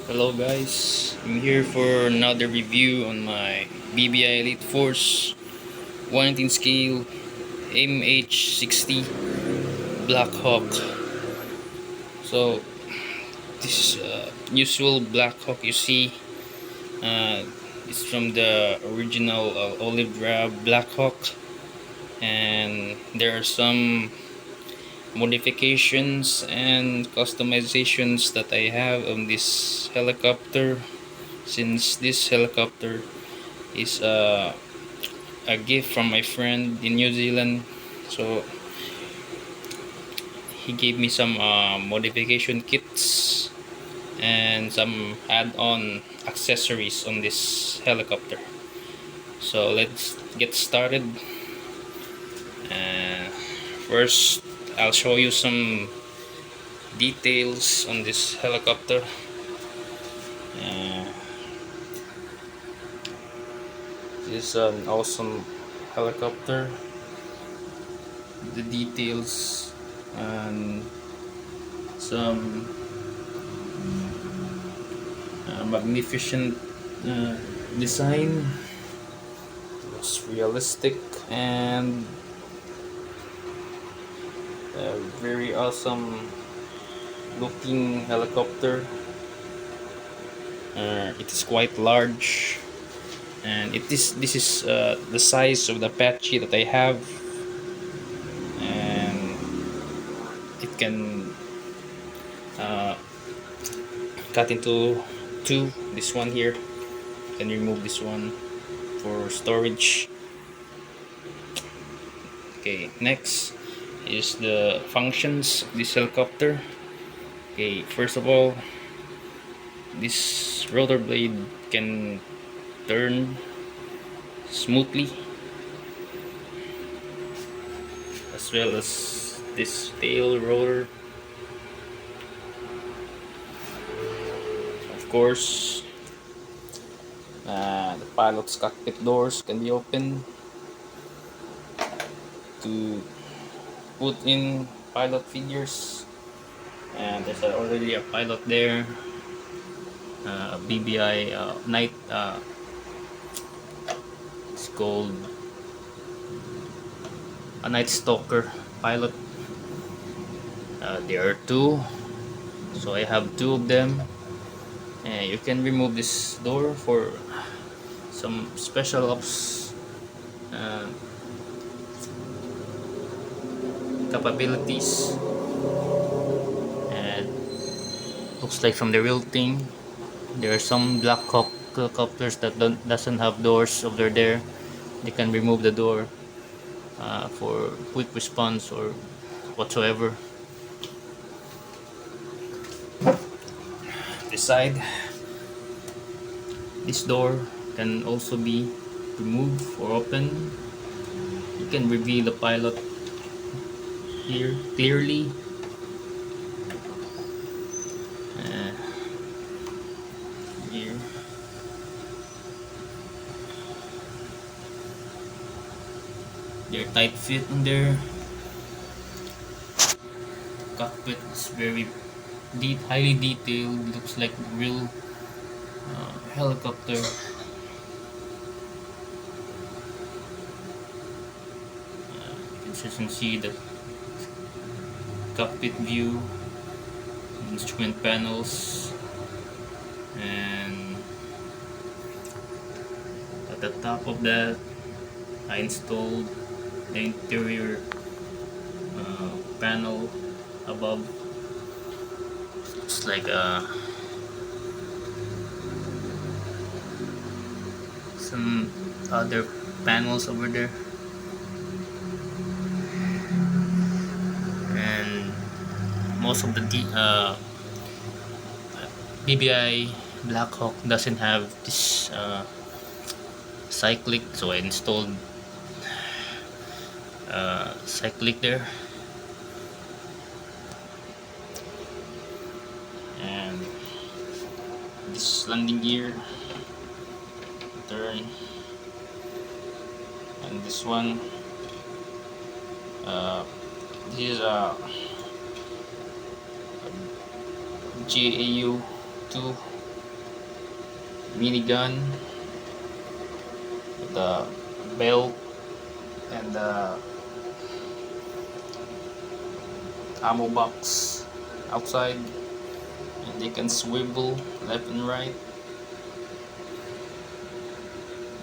Hello guys, I'm here for another review on my BBI Elite Force 119 scale MH-60 Black Hawk. So this usual Black Hawk you see uh, is from the original olive drab Black Hawk, and there are some modifications and customizations that I have on this helicopter, since this helicopter is a gift from my friend in New Zealand. So he gave me some modification kits and some add-on accessories on this helicopter. So let's get started. uh, First, I'll show you some details on this helicopter. uh, this is an awesome helicopter. The details and some magnificent uh, design. It's realistic and very awesome looking helicopter. It is quite large, and this is the size of the Apache that I have, and it can uh, cut into two. This one here, you can remove this one for storage. Okay, next is the functions of this helicopter. Okay, first of all, this rotor blade can turn smoothly, as well as this tail rotor. Of course, the pilot's cockpit doors can be opened to put in pilot figures, and there's already a pilot there, a BBI night. It's called a night stalker pilot. There are two, so I have two of them. And you can remove this door for some special ops uh, capabilities. And looks like from the real thing, there are some Black Hawk helicopters that doesn't have doors over there. They can remove the door for quick response or whatsoever. This side, this door can also be removed or open. You can reveal the pilot here clearly. uh, Here, they're tight fit in there. Cockpit is very highly detailed. Looks like a real helicopter. You can see the cockpit view, instrument panels, and at the top of that I installed the interior panel above. It's like some other panels over there, and most of the BBI Black Hawk doesn't have this cyclic, so I installed cyclic there. And this landing gear, turn, and this one, this is a GAU 2 minigun with the belt and the ammo box outside, and they can swivel left and right.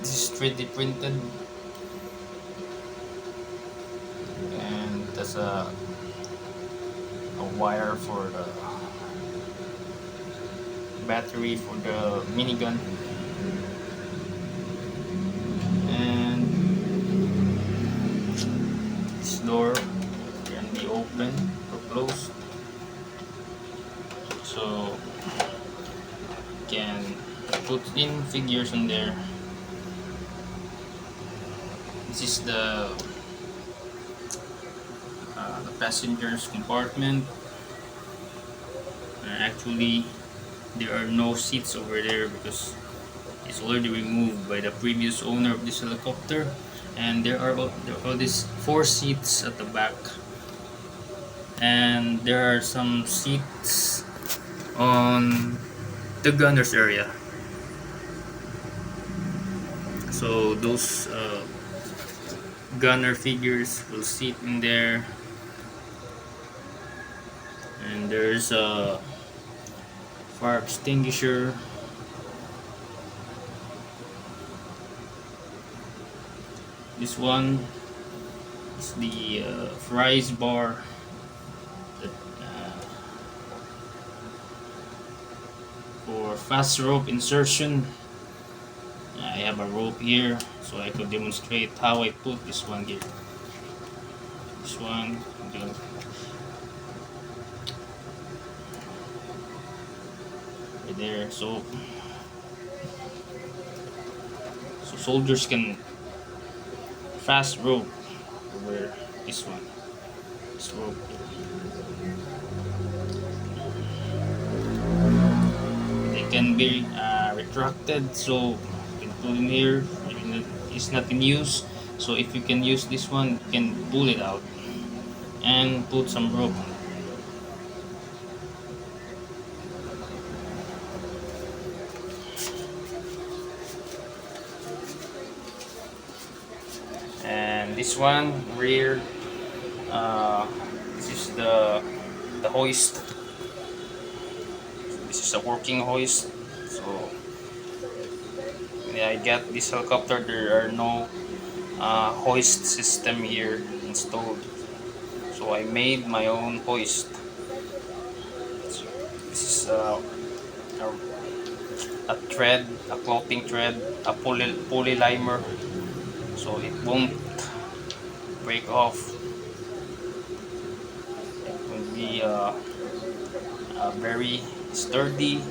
This is 3D printed, and there's a wire for the battery for the minigun, and this door can be open or closed, so you can put in figures in there. This is the passenger's compartment. Actually, there are no seats over there because it's already removed by the previous owner of this helicopter, and there are these 4 seats at the back, and there are some seats on the gunner's area, so those gunner figures will sit in there. And there's a fire extinguisher. This one is the fries bar that, for fast rope insertion. I have a rope here so I could demonstrate how I put this one here. This one, right there. So soldiers can fast rope over this one. This rope. They can be retracted, so you can put in here. It's not in use, so if you can use this one, you can pull it out and put some rope on it. And this one rear, this is the hoist. This is a working hoist. So when I got this helicopter, there are no hoist system here installed, so I made my own hoist. This is a thread, a clothing thread, a polylimer, so it won't break off. It will be a very sturdy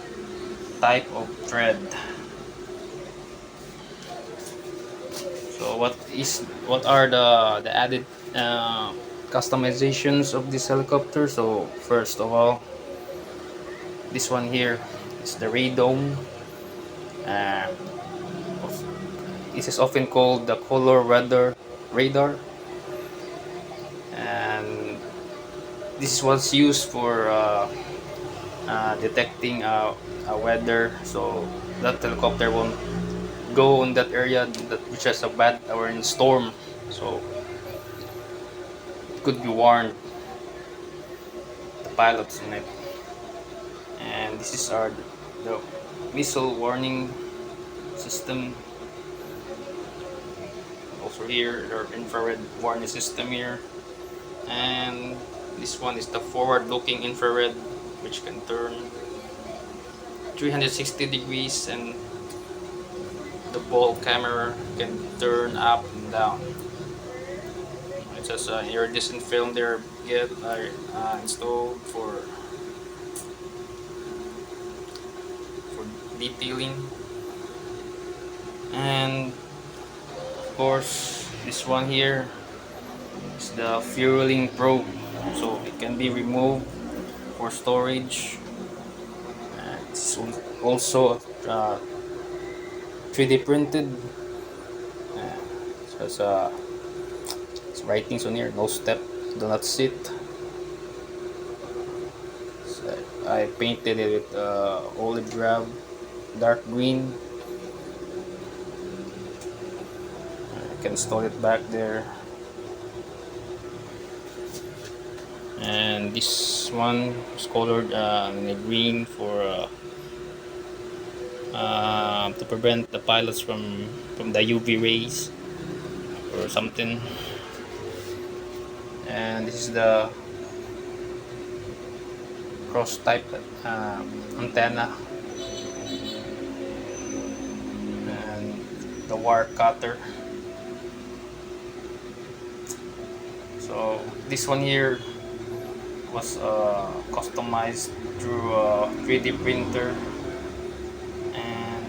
type of thread. So what are the added customizations of this helicopter? So first of all, this one here is the radome. Uh, this is often called the color radar, and this was used for detecting weather, so that helicopter won't go on that area which has a bad or in storm, so it could be warned the pilots in it. And this is the missile warning system. Also here, our infrared warning system here, and this one is the forward-looking infrared, which can turn 360 degrees, and the ball camera can turn up and down. It's just a iridescent film there installed for detailing. And of course, this one here is the fueling probe, so it can be removed for storage. It's also 3D printed. So it's writings on here: no step, do not sit. So I painted it with olive drab. dark green. I can install it back there. And this one is colored in a green for to prevent the pilots from the UV rays or something. And this is the cross type antenna and the wire cutter. So this one here was customized through a 3D printer, and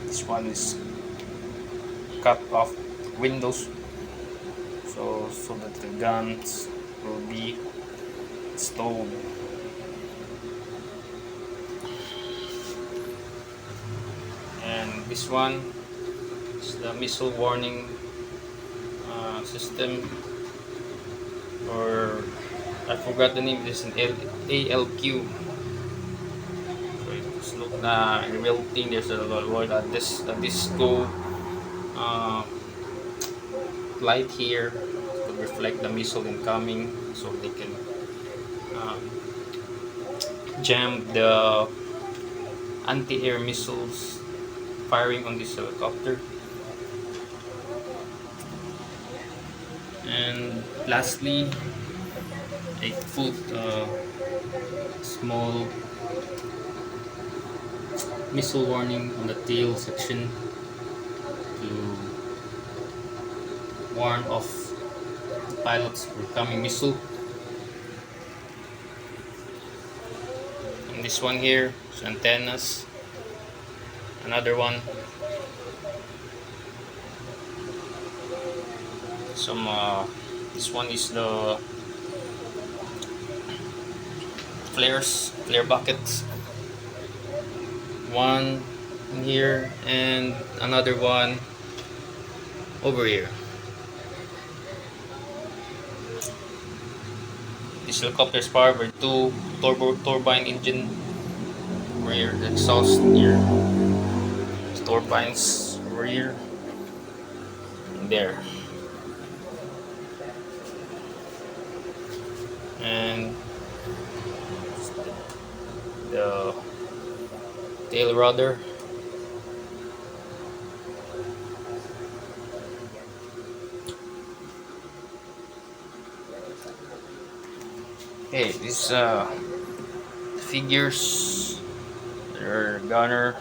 this one is cut off windows so that the guns will be stowed. And this one is the missile warning system, or I forgot the name. This is an ALQ. So it's look in real thing. There's a lot of this disco uh, light here to reflect the missile incoming, so they can um, jam the anti-air missiles firing on this helicopter. And lastly, I put a small missile warning on the tail section to warn off the pilots for coming missile. And this one here is antennas. Another one, some this one is the flare buckets. One in here and another one over here. This helicopter is powered by two turbine engine. Over here, the exhaust here, turbines over here and there. And the tail rudder. Okay, these figures, their gunner,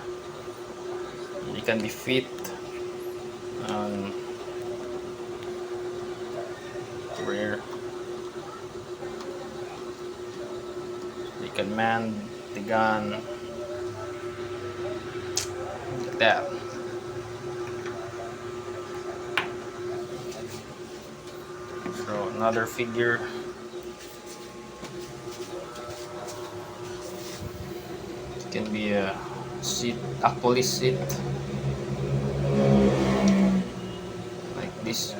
they can be fit over here. They can man the gun like that. So another figure. It can be a seat, a police seat, like this.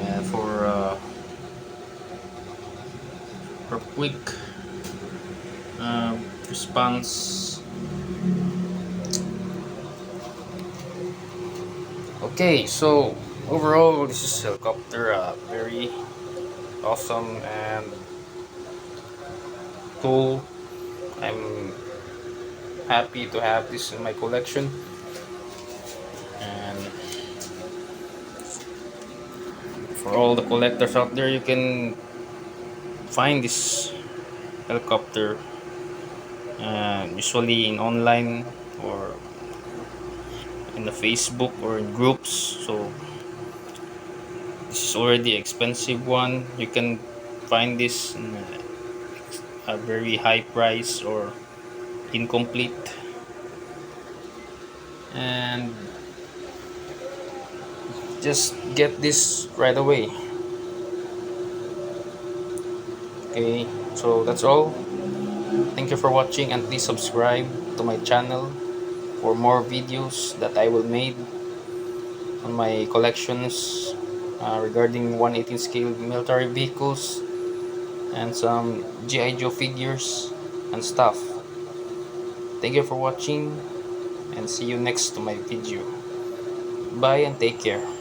And for quick response. Okay, so overall this is helicopter very awesome and cool. I'm happy to have this in my collection, and for all the collectors out there, you can find this helicopter usually in online or in the Facebook or in groups. So this is already expensive one. You can find this in a very high price or incomplete, and just get this right away. Okay, so that's all. Thank you for watching, and please subscribe to my channel for more videos that I will make on my collections. regarding 118 scale military vehicles and some G.I. Joe figures and stuff. Thank you for watching and see you next to my video. Bye and take care.